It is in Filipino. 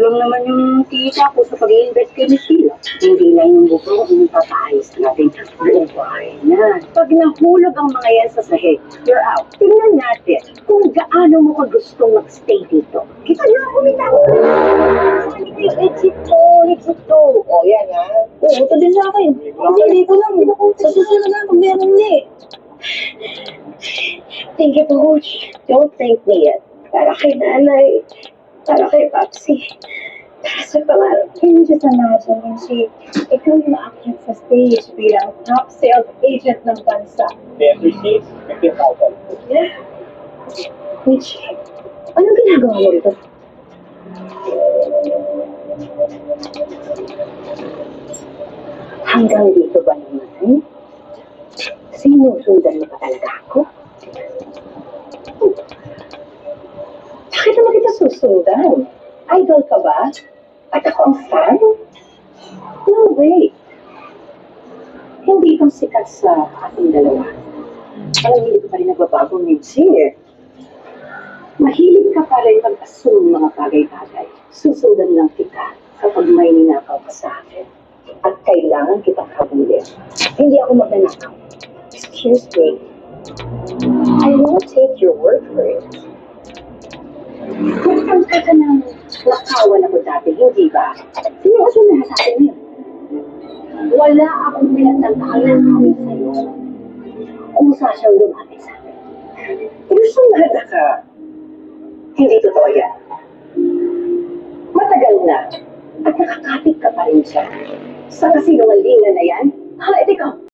lang naman yung kita ko sa pag-i-invest kay Miss Sheila. Hindi lang yung bubong ang papaayos natin. Buong bahay na. Pag nahulog ang mga yan sa sahig, you're out. Tingnan natin kung gaano mo ka gustong mag-stay dito. Kita niyo ako, may tao. Exit to. O, yan ha. Oo, ito din sa akin. Kasi dito lang. Sa susunod na, pag meron hindi. Thank you, Coach. Don't thank me yet. Para kay nanay. Para kay Papsi. Para sa pangarap. Can you just imagine, Lindsay, ikaw yung aakyat sa stage bilang top sales agent ng bansa. Then receive 50,000. Yeah. Lindsay, anong ginagawa mo rito? Hanggang dito ba naman? Sinusundan mo pa talaga ako? Bakit naman kita susundan? Idol ka ba? At ako ang fan? No way. Hindi kang sikat sa ating dalawa. Alam, hindi ko pa rin nagbabago, Mitzi. Mahilig ka pa rin mag-assume mga bagay-bagay. Susundan lang kita kapag may ninakaw ka sa akin. At kailangan kitang habulin. Hindi ako magnanakaw. Excuse me. I won't take your word for it. Nagtangka ka ng nakawan ako dati, hindi ba? Sino kasi na sa akin yun? Wala akong pinagtangkaan ng kawin sa'yo. Kumusta siyang lumapit sa akin? Ilusong mahal ka. Hindi totoo yan. Matagal na. At nakakapit ka pa rin siya. Sa kasinungalingan na yan? Ha, ikaw,